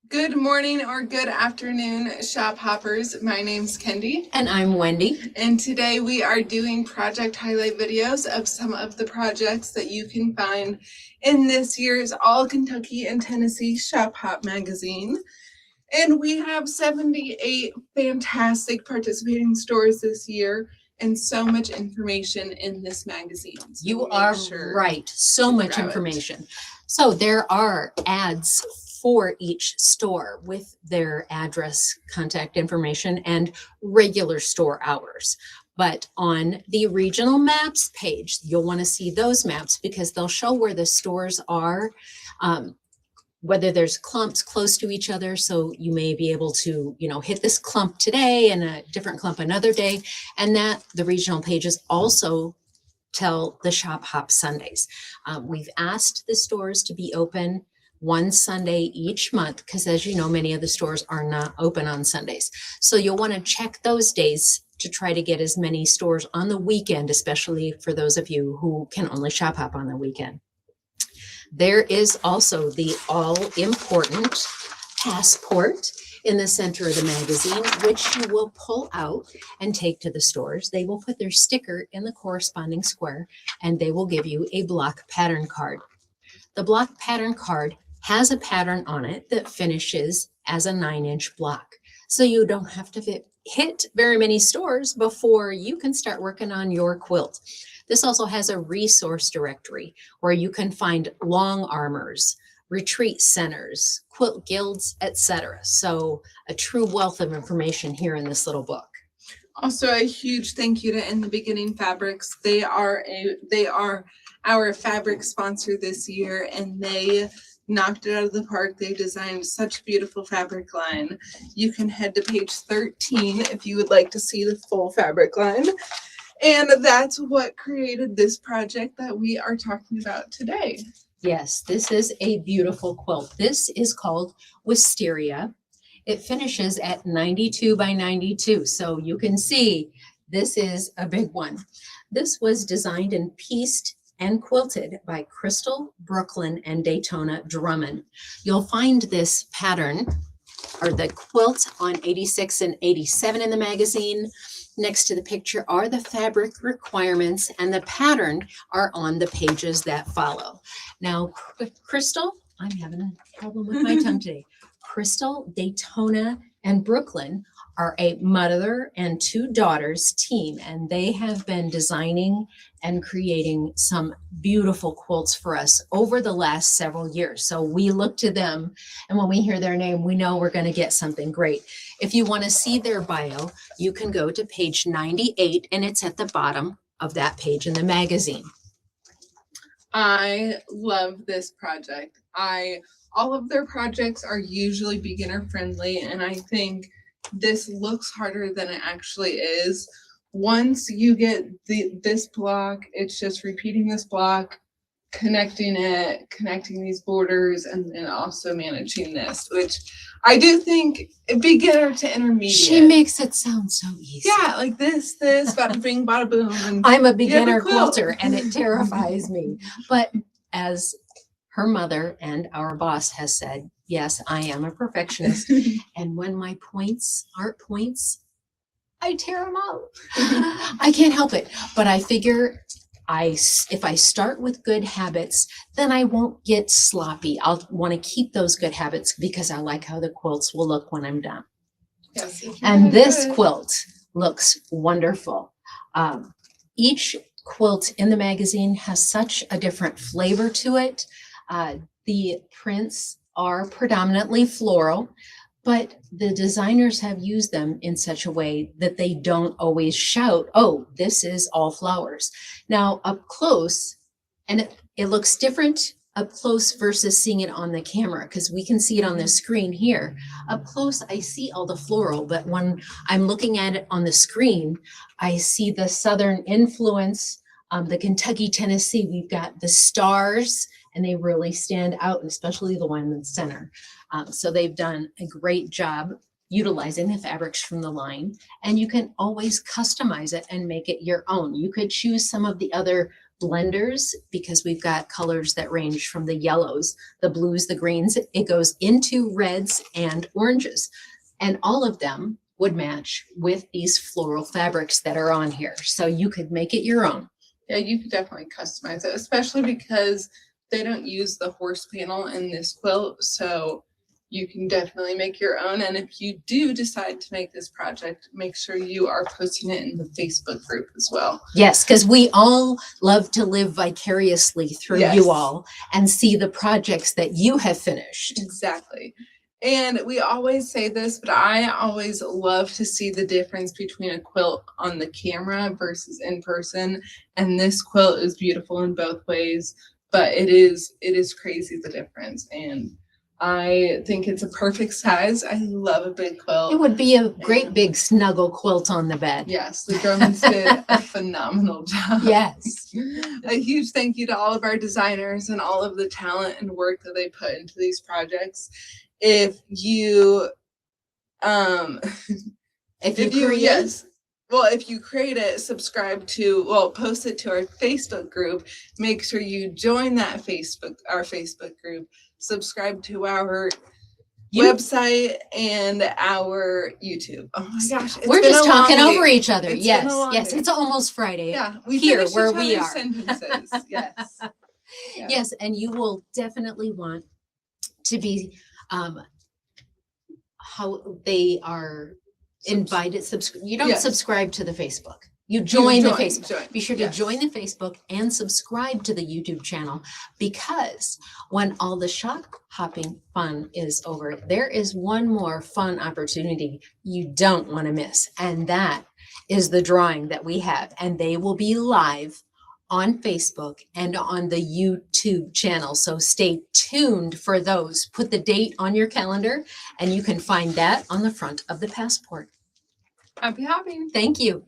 Good morning or good afternoon, shop hoppers. My name's Kendi. And I'm Wendy. And today we are doing project highlight videos of some of the projects that you can find in this year's All Kentucky and Tennessee Shop Hop magazine. And we have 78 fantastic participating stores this year and so much information in this magazine. So you are right. So much information. So there are ads for each store with their address, contact information, and regular store hours. But on the regional maps page, you'll want to see those maps because they'll show where the stores are, whether there's clumps close to each other. So you may be able to, hit this clump today and a different clump another day. And that the regional pages also tell the Shop Hop Sundays. We've asked the stores to be open one Sunday each month because, as you know, many of the stores are not open on Sundays. So you'll want to check those days to try to get as many stores on the weekend, especially for those of you who can only shop hop on the weekend. There is also the all-important passport in the center of the magazine, which you will pull out and take to the stores. They will put their sticker in the corresponding square, and they will give you a block pattern card. The block pattern card has a pattern on it that finishes as a 9-inch block. So you don't have to hit very many stores before you can start working on your quilt. This also has a resource directory where you can find long armors, retreat centers, quilt guilds, etc. So a true wealth of information here in this little book. Also, a huge thank you to In the Beginning Fabrics. They are our fabric sponsor this year, and they knocked it out of the park. They designed such a beautiful fabric line. You can head to page 13 if you would like to see the full fabric line. And that's what created this project that we are talking about today. Yes, this is a beautiful quilt. This is called Wisteria. It finishes at 92 by 92. So you can see this is a big one. This was designed and pieced and quilted by Crystal, Brooklyn, and Daytonna Drummond. You'll find this pattern or the quilt on 86 and 87 in the magazine. Next to the picture are the fabric requirements, and the pattern are on the pages that follow. Now, Crystal, I'm having a problem with my tongue today. Crystal, Daytonna, and Brooklyn are a mother and two daughters team, and they have been designing and creating some beautiful quilts for us over the last several years. So we look to them, and when we hear their name, we know we're going to get something great. If you want to see their bio, you can go to page 98, and it's at the bottom of that page in the magazine. I love this project. All of their projects are usually beginner friendly, and I think this looks harder than it actually is. Once you get this block, it's just repeating this block, connecting these borders, and then also managing this, which I do think beginner to intermediate. She makes it sound so easy. Yeah, like this, bada bing, bada boom. And I'm a beginner quilter, and it terrifies me. But as her mother and our boss has said, yes, I am a perfectionist. And when my points aren't points, I tear them out. I can't help it. But I figure if I start with good habits, then I won't get sloppy. I'll want to keep those good habits because I like how the quilts will look when I'm done. Yes, and this quilt looks wonderful. Each quilt in the magazine has such a different flavor to it. The prints are predominantly floral, but the designers have used them in such a way that they don't always shout, oh, this is all flowers. Now up close, and it looks different up close versus seeing it on the camera, because we can see it on the screen here. Up close, I see all the floral, but when I'm looking at it on the screen, I see the Southern influence, the Kentucky, Tennessee. We've got the stars, and they really stand out, especially the one in the center. So they've done a great job utilizing the fabrics from the line, and you can always customize it and make it your own. You could choose some of the other blenders because we've got colors that range from the yellows, the blues, the greens. It goes into reds and oranges. And all of them would match with these floral fabrics that are on here. So you could make it your own. Yeah, you could definitely customize it, especially because they don't use the horse panel in this quilt. So you can definitely make your own. And if you do decide to make this project, make sure you are posting it in the Facebook group as well. Yes, because we all love to live vicariously through Yes. you all and see the projects that you have finished. Exactly. And we always say this, but I always love to see the difference between a quilt on the camera versus in person. And this quilt is beautiful in both ways, but it is crazy the difference. And I think it's a perfect size. I love a big quilt. It would be a great big snuggle quilt on the bed. Yes, the Drummonds did a phenomenal job. Yes. A huge thank you to all of our designers and all of the talent and work that they put into these projects. If you if you create it, subscribe to, post it to our Facebook group. Make sure you join our Facebook group, subscribe to our website and our YouTube. Oh my gosh. We're just talking over each other. It's Yes. been a long Yes. day. It's almost Friday. Yeah. We here finish where each we other's are. sentences. Yes. Yeah. Yes. And you will definitely want to be how they are invited. You don't subscribe to the Facebook. You join the Facebook. Be sure to join the Facebook and subscribe to the YouTube channel, because when all the shop hopping fun is over, there is one more fun opportunity you don't want to miss. And that is the drawing that we have. And they will be live on Facebook and on the YouTube channel. So stay tuned for those. Put the date on your calendar and you can find that on the front of the passport. Happy hopping. Thank you.